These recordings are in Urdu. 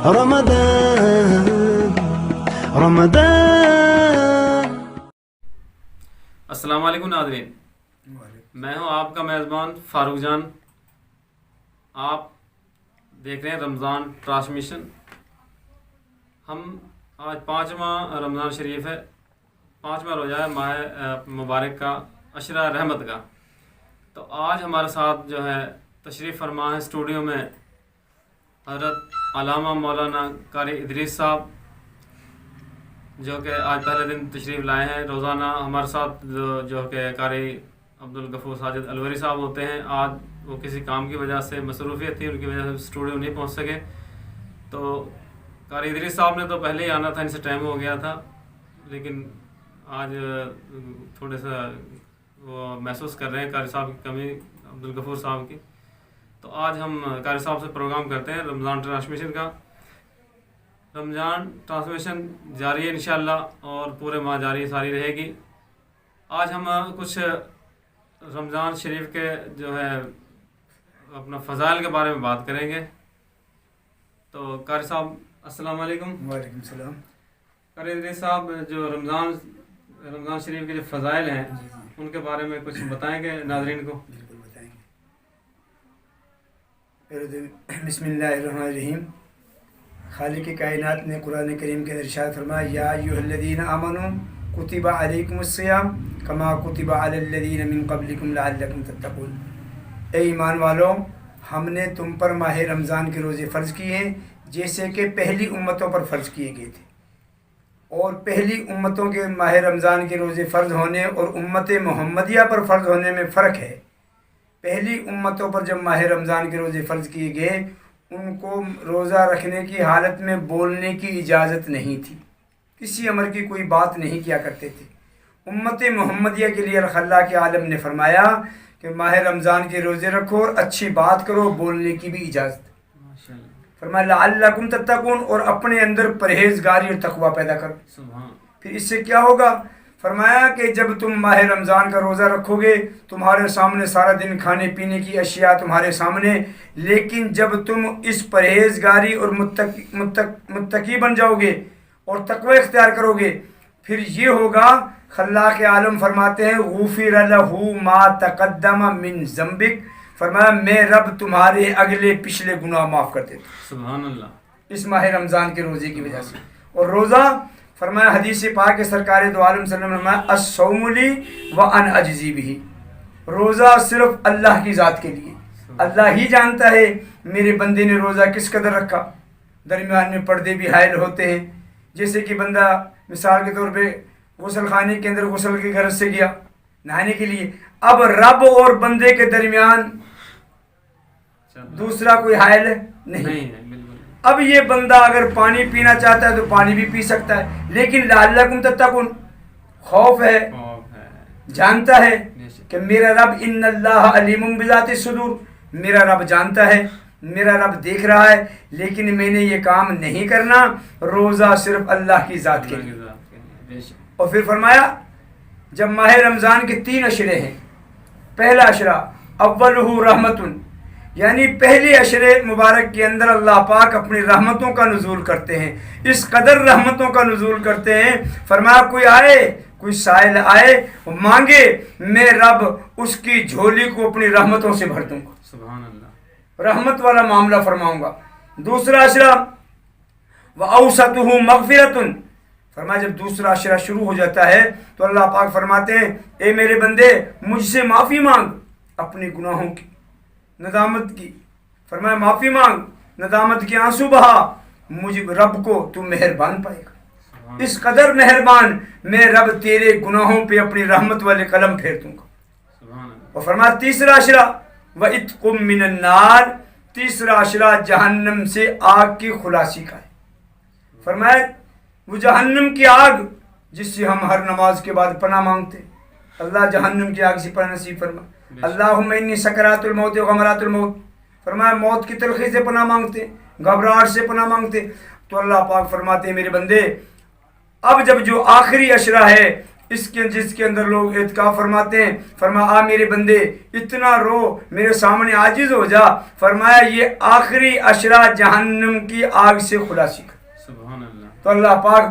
رمضان رمضان۔ السلام علیکم ناظرین، میں ہوں آپ کا میزبان فاروق جان۔ آپ دیکھ رہے ہیں رمضان ٹرانسمیشن۔ ہم آج 5واں رمضان شریف ہے، 5واں روزہ ہے ماہ مبارک کا، عشرہ رحمت کا۔ تو آج ہمارے ساتھ جو ہے تشریف فرما ہے اسٹوڈیو میں حضرت علامہ مولانا قاری ادریس صاحب، جو کہ آج پہلے دن تشریف لائے ہیں۔ روزانہ ہمارے ساتھ جو کہ قاری عبدالغفور ساجد الوری صاحب ہوتے ہیں، آج وہ کسی کام کی وجہ سے مصروفیت تھی، ان کی وجہ سے اسٹوڈیو نہیں پہنچ سکے۔ تو قاری ادریس صاحب نے تو پہلے ہی آنا تھا، ان سے ٹائم ہو گیا تھا، لیکن آج تھوڑے سا وہ محسوس کر رہے ہیں قاری صاحب کی کمی، عبدالغفور صاحب کی۔ تو آج ہم قاری صاحب سے پروگرام کرتے ہیں رمضان ٹرانسمیشن کا۔ رمضان ٹرانسمیشن جاری ہے انشاءاللہ، اور پورے ماہ جاری ساری رہے گی۔ آج ہم کچھ رمضان شریف کے جو ہے اپنا فضائل کے بارے میں بات کریں گے۔ تو قاری صاحب السلام علیکم۔ وعلیکم السلام۔ قاری ادریس صاحب، جو رمضان شریف کے جو فضائل ہیں ان کے بارے میں کچھ بتائیں گے ناظرین کو؟ بالکل بتائیں گے۔ بسم اللہ الرحمن الرحیم۔ خالق کائنات نے قرآن کریم کے اندر ارشاد فرمایا، یا ایھا الذین آمنوا کتب علیکم الصیام کما کتب علی الذین من قبلکم لعلکم تتقون۔ اے ایمان والو، ہم نے تم پر ماہ رمضان کے روزے فرض کیے ہیں جیسے کہ پہلی امتوں پر فرض کیے گئے تھے۔ اور پہلی امتوں کے ماہ رمضان کے روزے فرض ہونے اور امت محمدیہ پر فرض ہونے میں فرق ہے۔ پہلی امتوں پر جب ماہ رمضان کے روزے فرض کیے گئے، ان کو روزہ رکھنے کی حالت میں بولنے کی اجازت نہیں تھی، کسی امر کی کوئی بات نہیں کیا کرتے تھے۔ امت محمدیہ کے لیے اللہ کے عالم نے فرمایا کہ ماہ رمضان کے روزے رکھو اور اچھی بات کرو، بولنے کی بھی اجازت۔ فرمایا لعلکم تتقون، اور اپنے اندر پرہیزگاری اور تقوی پیدا کرو۔ پھر اس سے کیا ہوگا؟ فرمایا کہ جب تم ماہ رمضان کا روزہ رکھو گے، تمہارے سامنے سارا دن کھانے پینے کی اشیاء تمہارے سامنے، لیکن جب تم اس پرہیزگاری اور متقی بن جاؤ گے اور تقوی اختیار کرو گے، پھر یہ ہوگا، خلاق عالم فرماتے ہیں غفر لہ ما تقدم من ذنبک، فرمایا میں رب تمہارے اگلے پچھلے گناہ معاف کر دیتا ہوں، سبحان اللہ، اس ماہ رمضان کے روزے کی وجہ سے۔ اور روزہ فرمایا حدیث پاک کے سرکار دو عالم صلی اللہ علیہ وسلم نے فرمایا الصوم لی وانا اجزی بہ، روزہ صرف اللہ کی ذات کے لیے، اللہ ہی جانتا ہے میرے بندے نے روزہ کس قدر رکھا۔ درمیان میں پردے بھی حائل ہوتے ہیں، جیسے کہ بندہ مثال کے طور پہ غسل خانے کے اندر غسل کی غرض سے گیا نہانے کے لیے، اب رب اور بندے کے درمیان دوسرا کوئی حائل نہیں۔ اب یہ بندہ اگر پانی پینا چاہتا ہے تو پانی بھی پی سکتا ہے، لیکن لعلکم تتقون، خوف ہے، جانتا ہے کہ میرا رب ان اللہ علیم بذات الصدور، میرا رب جانتا ہے، میرا رب دیکھ رہا ہے، لیکن میں نے یہ کام نہیں کرنا، روزہ صرف اللہ کی ذات کے لیے۔ اور پھر فرمایا جب ماہ رمضان کے 3 عشرے ہیں، پہلا عشرہ اولہ رحمتن، یعنی پہلے عشرے مبارک کے اندر اللہ پاک اپنی رحمتوں کا نزول کرتے ہیں، اس قدر رحمتوں کا نزول کرتے ہیں، فرمایا کوئی آئے، کوئی سائل آئے مانگے، میں رب اس کی جھولی کو اپنی رحمتوں سے بھر دوں گا، سبحان اللہ، رحمت والا معاملہ فرماؤں گا۔ دوسرا عشرہ وَأَوْسَطُهُ مَغْفِرَةٌ، فرمایا جب دوسرا عشرہ شروع ہو جاتا ہے تو اللہ پاک فرماتے ہیں اے میرے بندے مجھ سے معافی مانگ اپنے گناہوں کی، ندامت کی، فرمایا معافی مانگ، ندامت کے آنسو بہا، مجھ رب کو تو مہربان پائے گا، اس قدر مہربان میں رب تیرے گناہوں پہ اپنی رحمت والے قلم پھیر دوں گا۔ اور فرمایا تیسرا عشرہ وَإِتْقُم مِّنَ النَّارِ، تیسرا عشرہ جہنم سے آگ کی خلاصی کا ہے۔ فرمایا وہ جہنم کی آگ جس سے ہم ہر نماز کے بعد پناہ مانگتے، اللہ جہنم کی آگ سے پناہ نصیب فرما۔ اللہم انی سکرات الموت و غمرات الموت، فرمایا موت کی تلخی سے پناہ مانگتے، گھبراہٹ سے پناہ مانگتے، تو اللہ پاک فرماتے ہیں میرے بندے اب جب جو آخری عشرہ ہے جس کے اندر لوگ اعتکاف فرماتے ہیں، فرمایا آ میرے بندے اتنا رو، میرے سامنے عاجز ہو جا، فرمایا یہ آخری اشرا جہنم کی آگ سے خلاصی کر۔ سبحان اللہ، تو اللہ پاک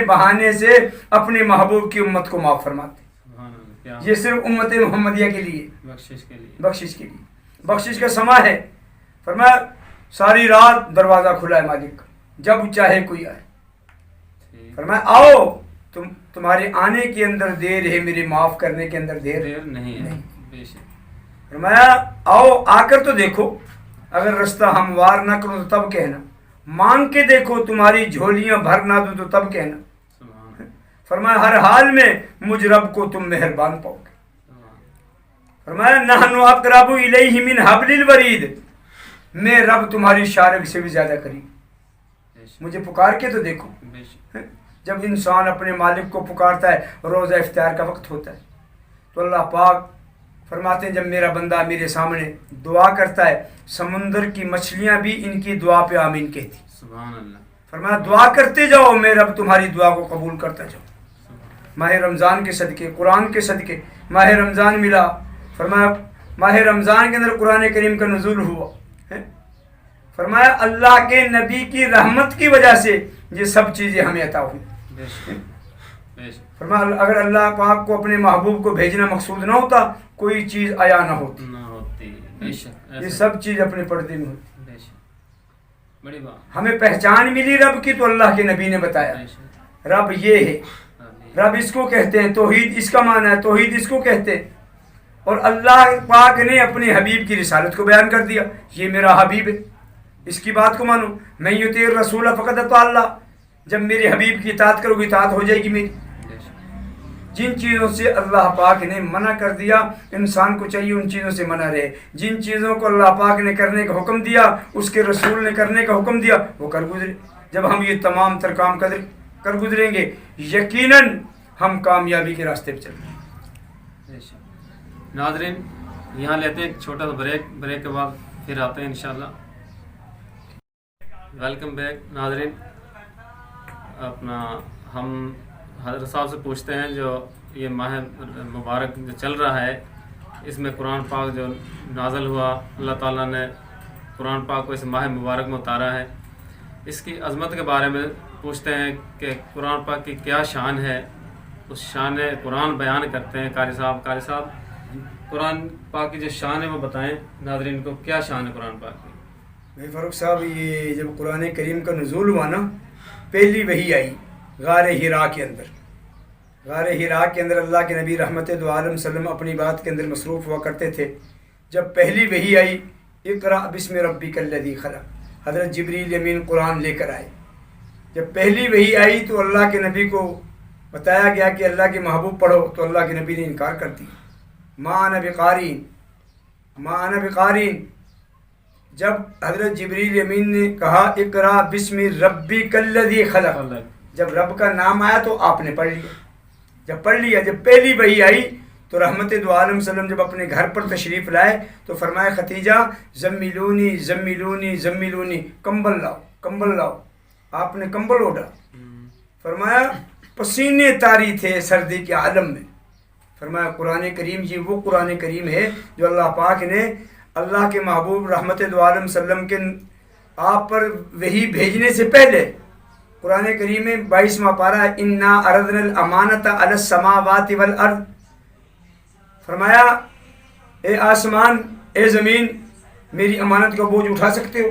بہانے سے اپنے محبوب کی امت کو معاف فرماتے ہیں۔ سبحان اللہ، کیا یہ صرف امت محمدیہ کے لیے، بخشش کے لیے، بخشش کے لیے، بخشش کا سما ہے۔ فرمایا ساری رات دروازہ کھلا ہے مالک کا، جب چاہے کوئی آئے۔ ٹھیک، فرمایا آؤ، تمہارے آنے کے اندر دیر ہے، میرے معاف کرنے کے اندر دیر دیر نہیں ہے، بے شک، فرمایا آؤ آ کر تو دیکھو، اگر رستہ ہموار نہ کرو تو تب کہنا، مانگ کے دیکھو تمہاری جھولیاں بھر نہ دوں تو تب کہنا۔ سبحان اللہ، فرمایا ہر حال میں مجھ رب کو تم مہربان پاؤ گے۔ سبحان فرمایا نحن اقرب الیہ من حبل الورید، میں رب تمہاری شارک سے بھی زیادہ قریب، بے شک، مجھے پکار کے تو دیکھو۔ بے شک، جب انسان اپنے مالک کو پکارتا ہے، روزہ افطار کا وقت ہوتا ہے، تو اللہ پاک فرماتے ہیں جب میرا بندہ میرے سامنے دعا کرتا ہے، سمندر کی مچھلیاں بھی ان کی دعا پہ آمین کہتی۔ سبحان اللہ، فرمایا دعا کرتے جاؤ، میں رب تمہاری دعا کو قبول کرتا جاؤں۔ ماہ رمضان کے صدقے، قرآن کے صدقے، ماہ رمضان ملا، فرمایا ماہ رمضان کے اندر قرآن کریم کا نزول ہوا، فرمایا اللہ کے نبی کی رحمت کی وجہ سے یہ سب چیزیں ہمیں عطا ہوئی۔ بے شک، بے شک، فرمایا اگر اللہ پاک کو اپنے محبوب کو بھیجنا مقصود نہ ہوتا، کوئی چیز عیا نہ ہوتی، نہ ہوتی، بے شک، یہ ایسا، سب چیز اپنے پردے میں ہوتی۔ بے شک، بڑی بات، ہمیں پہچان ملی رب کی تو اللہ کے نبی نے بتایا بے شک، رب یہ ہے، آمین، رب اس کو کہتے ہیں، توحید اس کا معنی ہے، توحید اس کو کہتے ہیں۔ اور اللہ پاک نے اپنے حبیب کی رسالت کو بیان کر دیا، یہ میرا حبیب ہے، اس کی بات کو مانو، میں یطیع الرسول فقد اطاع اللہ، جب میرے حبیب کی اطاعت کرو گی اطاعت ہو جائے گی میری۔ بے شک، جن چیزوں سے اللہ پاک نے منع کر دیا، انسان کو چاہیے ان چیزوں سے منع رہے، جن چیزوں کو اللہ پاک نے کرنے کا حکم دیا، اس کے رسول نے کرنے کا حکم دیا، وہ کر گزرے۔ جب ہم یہ تمام تر کام کر گزریں گے، یقیناً ہم کامیابی کے راستے پہ چلیں گے۔ بے شک۔ ناظرین یہاں لیتے ہیں ایک چھوٹا سا بریک کے بعد پھر آتے ہیں انشاءاللہ۔ ویلکم بیک ناظرین، اپنا ہم حضرت صاحب سے پوچھتے ہیں جو یہ ماہ مبارک جو چل رہا ہے، اس میں قرآن پاک جو نازل ہوا، اللہ تعالیٰ نے قرآن پاک کو اس ماہ مبارک میں اتارا ہے، اس کی عظمت کے بارے میں پوچھتے ہیں کہ قرآن پاک کی کیا شان ہے، اس شان قرآن بیان کرتے ہیں۔ قاری صاحب قرآن پاک کی جو شان ہے وہ بتائیں ناظرین کو، کیا شان ہے قرآن پاک کی؟ بھائی فاروق صاحب، یہ جب قرآن کریم کا نزول ہوا نا، پہلی وحی آئی غار حرا کے اندر۔ غار حرا کے اندر اللہ کے نبی رحمت دو عالم وسلم اپنی بات کے اندر مصروف ہوا کرتے تھے۔ جب پہلی وحی آئی، اقرأ بسم ربک الذی خلق، حضرت جبریل امین قرآن لے کر آئے۔ جب پہلی وحی آئی تو اللہ کے نبی کو بتایا گیا کہ اللہ کے محبوب پڑھو، تو اللہ کے نبی نے انکار کر دیا، ما انا بقارئ۔ جب حضرت جبریل امین نے کہا اقرأ بسم ربک الذی خلق، جب رب کا نام آیا تو آپ نے پڑھ لیا۔ جب پہلی وحی آئی تو رحمت دو عالم وسلم جب اپنے گھر پر تشریف لائے تو فرمایا ختیجہ زمیلونی، کمبل لاؤ۔ آپ نے کمبل اوڑھا، فرمایا پسینے طاری تھے سردی کے عالم میں۔ فرمایا قرآن کریم یہ وہ قرآن کریم ہے جو اللہ پاک نے اللہ کے محبوب رحمت دو عالم وسلم کے آپ پر وحی بھیجنے سے پہلے قرآن کریم میں 22واں پارہ ہے، انا عرضنا الامانۃ علی السماوات والارض۔ فرمایا اے آسمان، اے زمین، میری امانت کا بوجھ اٹھا سکتے ہو؟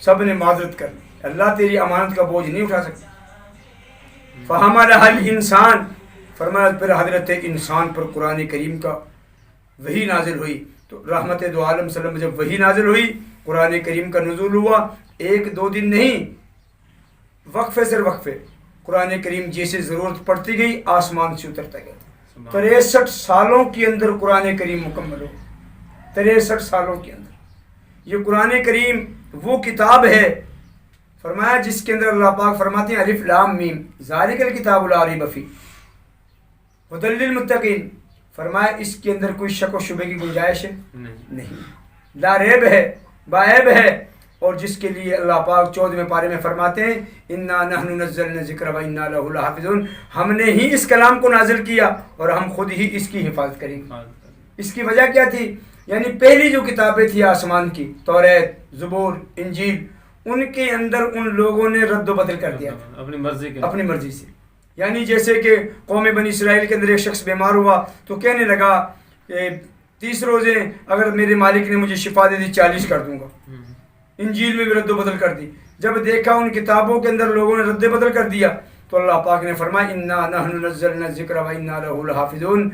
سب نے معذرت کر لی، اللہ تیری امانت کا بوجھ نہیں اٹھا سکتا۔ فحملها الانسان، فرمایا پھر حضرت انسان پر قرآن کریم کا وحی نازل ہوئی۔ تو رحمت دو عالم وسلم جب وحی نازل ہوئی، قرآن کریم کا نزول ہوا، 1-2 دن نہیں، وقفے سے وقفے قرآن کریم جیسے ضرورت پڑتی گئی آسمان سے اترتا گیا۔ 63 سالوں کے اندر قرآن کریم مکمل ہو، 63 سالوں کے اندر۔ یہ قرآن کریم وہ کتاب ہے، فرمایا جس کے اندر اللہ پاک فرماتے ہیں الف لام میم ذالک الکتاب لا ریب فیہ ھدی للمتقین، فرمایا اس کے اندر کوئی شک و شبہ کی گنجائش ہے نہیں، لا ریب ہے، با عیب ہے، اور جس کے لیے اللہ پاک 14ویں پارے میں فرماتے ہیں انا نحن نزلنا الذکر و انا لہ لحافظون، ہم نے ہی اس کلام کو نازل کیا اور ہم خود ہی اس کی حفاظت کریں گے۔ اس کی وجہ کیا تھی؟ یعنی پہلی جو کتابیں تھی آسمان کی، توریت، زبور، انجیل، ان کے اندر ان لوگوں نے رد و بدل کر دیا تھا اپنی مرضی سے۔ یعنی جیسے کہ قوم بنی اسرائیل کے اندر ایک شخص بیمار ہوا تو کہنے لگا کہ 30 روزے اگر میرے مالک نے مجھے شفا دے دی 40 کر دوں گا۔ انجیل میں بھی رد و بدل کر دی۔ جب دیکھا ان کتابوں کے اندر لوگوں نے رد و بدل کر دیا تو اللہ پاک نے فرمایا انا نحن نزلنا الذکر و انا لہ لحافظون،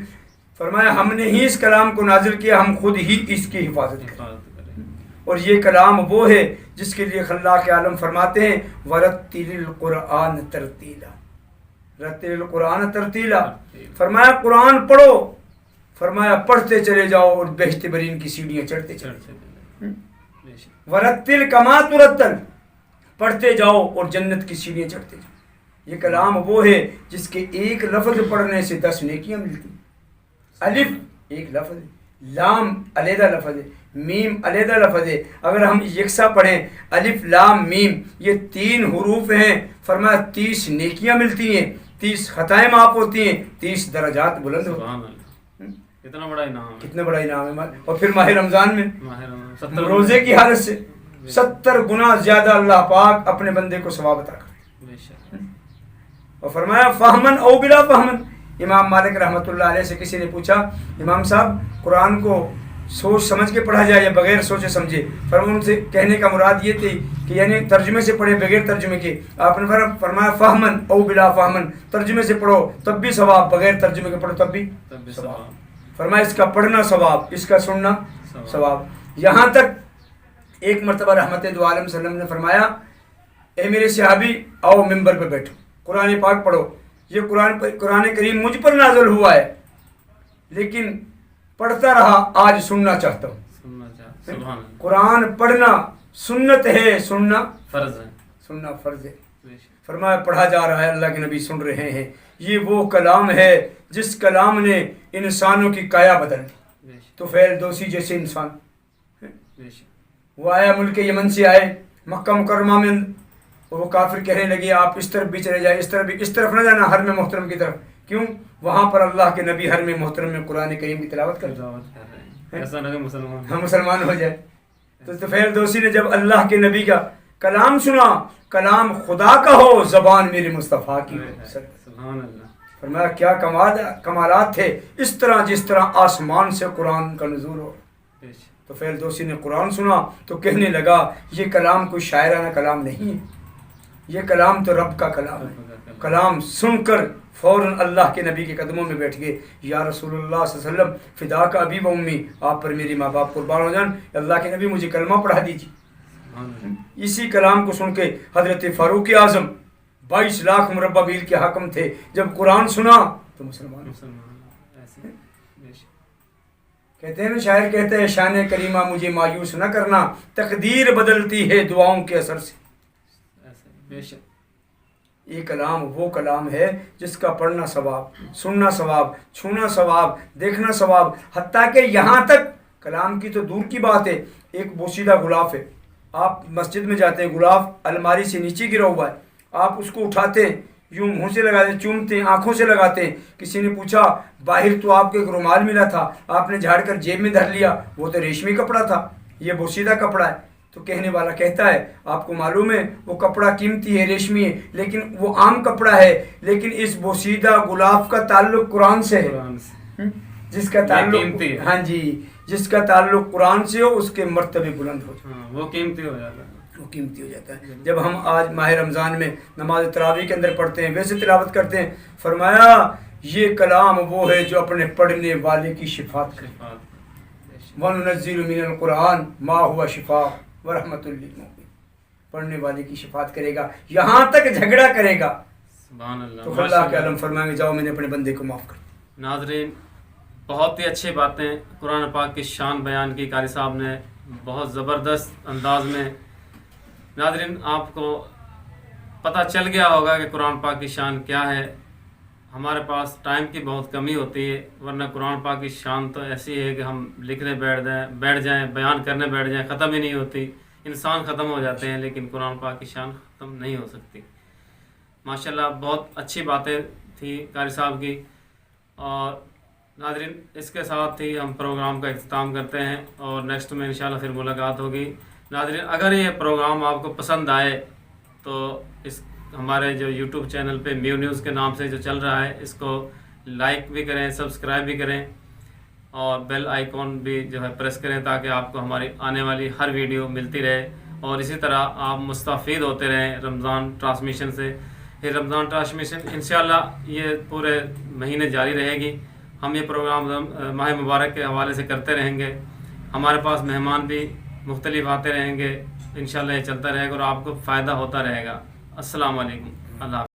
فرمایا ہم نے ہی اس کلام کو نازل کیا، ہم خود ہی اس کی حفاظت کریں۔ اور یہ کلام وہ ہے جس کے لیے خلاق عالم فرماتے ہیں ورتل القرآن ترتیلا، رتل القرآن ترتیلا، فرمایا قرآن پڑھو، فرمایا پڑھتے چلے جاؤ اور بہشت برین کی سیڑھیاں چڑھتے چلے جاؤ۔ ورتل کما ترتل، پڑھتے جاؤ اور جنت کی سیڑھیاں چڑھتے جاؤ۔ یہ کلام وہ ہے جس کے ایک لفظ پڑھنے سے 10 نیکیاں ملتی۔ الف ایک لفظ ہے، لام علیحدہ لفظ ہے، میم علیحدہ لفظ ہے۔ اگر ہم یکساں پڑھیں الف لام میم، یہ 3 حروف ہیں، فرمایا 30 نیکیاں ملتی ہیں، 30 خطائیں معاف ہوتی ہیں، 30 درجات بلند ہوتے ہیں۔ کتنا بڑا انعام ہے، کتنا بڑا انعام ہے۔ اور پھر ماہ رمضان میں روزے کی حالت سے 70 گنا زیادہ اللہ پاک اپنے بندے کو ثواب عطا کرتے ہیں۔ اور فرمایا فہمن او بلا فہمن، امام مالک رحمۃ اللہ علیہ سے کسی نے پوچھا امام صاحب قرآن کو سوچ سمجھ کے پڑھا جائے یا بغیر سوچے سمجھے؟ فرمایا ان سے کہنے کا مراد یہ تھی کہ یعنی ترجمے سے پڑھے بغیر ترجمے کے۔ آپ نے فرمایا فہمن او بلا فہمن، ترجمے سے پڑھو تب بھی ثواب، بغیر ترجمے کے پڑھو تب بھی ثواب۔ فرمایا اس کا پڑھنا ثواب، اس کا سننا ثواب۔ یہاں تک ایک مرتبہ رحمت دو عالم صلی اللہ علیہ وسلم نے فرمایا اے میرے صحابی آؤ ممبر پہ بیٹھو، قرآن پاک پڑھو۔ یہ قرآن کریم مجھ پر نازل ہوا ہے لیکن پڑھتا رہا، آج سننا چاہتا ہوں۔ قرآن پڑھنا سنت ہے، سننا فرض ہے، سننا فرض ہے۔ فرمایا پڑھا جا رہا ہے، اللہ کے نبی سن رہے ہیں۔ یہ وہ کلام ہے جس کلام نے انسانوں کی کایا بدل دی۔ تو فیل دوسی جیسے انسان وہ آیا، ملک یمن سے آئے مکہ مکرمہ میں، اور وہ کافر کہنے لگے آپ اس طرف بھی چلے جائیں، اس طرف بھی، اس طرف نہ جانا حرم محترم کی طرف۔ کیوں؟ وہاں پر اللہ کے نبی حرم محترم میں قرآن کریم کی تلاوت کر رہے ہیں، ایسا نہ کہ مسلمان ہو جائے۔ تو طفیل دوسی نے جب اللہ کے نبی کا کلام سنا، کلام خدا کا ہو، زبان میرے مصطفیٰ کی ہو، فرمایا کیا کمالات تھے، اس طرح جس طرح آسمان سے قرآن کا نزول ہو۔ تو طفیل دوسی نے قرآن سنا تو کہنے لگا یہ کلام کوئی شاعرانہ کلام نہیں ہے، یہ کلام تو رب کا کلام ہے۔ کلام سن کر فوراً اللہ کے نبی کے قدموں میں بیٹھ گئے، یا رسول اللہ صلی اللہ علیہ وسلم فدا کا ابی و امی، آپ پر میری ماں باپ قربان ہو جان، اللہ کے نبی مجھے کلمہ پڑھا دیجیے۔ اسی کلام کو سن کے حضرت فاروق اعظم 22 لاکھ مربع میل کے حاکم تھے، جب قرآن سنا تو مسلمان۔ کہتے ہیں نا شاعر کہتے ہیں شان کریمہ مجھے مایوس نہ کرنا، تقدیر بدلتی ہے دعاؤں کے اثر سے۔ یہ کلام وہ کلام ہے جس کا پڑھنا ثواب، سننا ثواب، چھونا ثواب، دیکھنا ثواب، حتیٰ کہ یہاں تک کلام کی تو دور کی بات ہے، ایک بوسیدہ غلاف ہے، آپ مسجد میں جاتے ہیں، غلاف الماری سے نیچے گرا ہوا ہے، آپ اس کو اٹھاتے ہیں، یوں منہ سے لگاتے ہیں، چومتے ہیں، آنکھوں سے لگاتے ہیں۔ کسی نے پوچھا باہر تو آپ کو ایک رومال ملا تھا، آپ نے جھاڑ کر جیب میں دھر لیا، وہ تو ریشمی کپڑا تھا، یہ بوسیدہ کپڑا ہے۔ تو کہنے والا کہتا ہے آپ کو معلوم ہے وہ کپڑا قیمتی ہے، ریشمی ہے، لیکن وہ عام کپڑا ہے، لیکن اس بوسیدہ غلاف کا تعلق قرآن سے ہے، جس کا تعلق ہاں جی جس کا تعلق قرآن سے ہو اس کے مرتبے بلند ہو جائے، وہ قیمتی ہو جاتا ہے، وہ قیمتی ہو جاتا ہے۔ جب ہم آج ماہ رمضان میں نماز تراویح کے اندر پڑھتے ہیں، ویسے تلاوت کرتے ہیں، فرمایا یہ کلام وہ ہے جو اپنے پڑھنے والے کی شفاعت کرے۔ وَنُنَزِّلُ مِنَ الْقُرْآنِ مَا هُوَ شِفَاءٌ وَرَحْمَةٌ لِّلْمُؤْمِنِينَ، پڑھنے والے کی شفاعت کرے گا، یہاں تک جھگڑا کرے گا سبحان اللہ، تو اللہ کے عالم فرمائیں گے جاؤ میں نے اپنے بندے کو معاف کر دیا۔ ناظرین بہت ہی اچھی باتیں قرآن پاک کی شان بیان کی قاری صاحب نے بہت زبردست انداز میں۔ ناظرین آپ کو پتہ چل گیا ہوگا کہ قرآن پاک کی شان کیا ہے۔ ہمارے پاس ٹائم کی بہت کمی ہوتی ہے، ورنہ قرآن پاک کی شان تو ایسی ہے کہ ہم لکھنے بیٹھ جائیں، بیان کرنے بیٹھ جائیں، ختم ہی نہیں ہوتی۔ انسان ختم ہو جاتے ہیں لیکن قرآن پاک کی شان ختم نہیں ہو سکتی۔ ماشاءاللہ بہت اچھی باتیں تھی قاری صاحب کی۔ اور ناظرین اس کے ساتھ ہی ہم پروگرام کا اختتام کرتے ہیں اور نیکسٹ میں انشاءاللہ پھر ملاقات ہوگی۔ ناظرین اگر یہ پروگرام آپ کو پسند آئے تو اس ہمارے جو یوٹیوب چینل پہ میو نیوز کے نام سے جو چل رہا ہے اس کو لائک بھی کریں، سبسکرائب بھی کریں اور بیل آئیکن بھی جو ہے پریس کریں تاکہ آپ کو ہماری آنے والی ہر ویڈیو ملتی رہے، اور اسی طرح آپ مستفید ہوتے رہیں رمضان ٹرانسمیشن سے۔ یہ رمضان ٹرانسمیشن انشاءاللہ یہ پورے مہینے جاری رہے گی۔ ہم یہ پروگرام ماہ مبارک کے حوالے سے کرتے رہیں گے، ہمارے پاس مہمان بھی مختلف آتے رہیں گے، انشاءاللہ یہ چلتا رہے گا اور آپ کو فائدہ ہوتا رہے گا۔ السلام علیکم، اللہ حافظ۔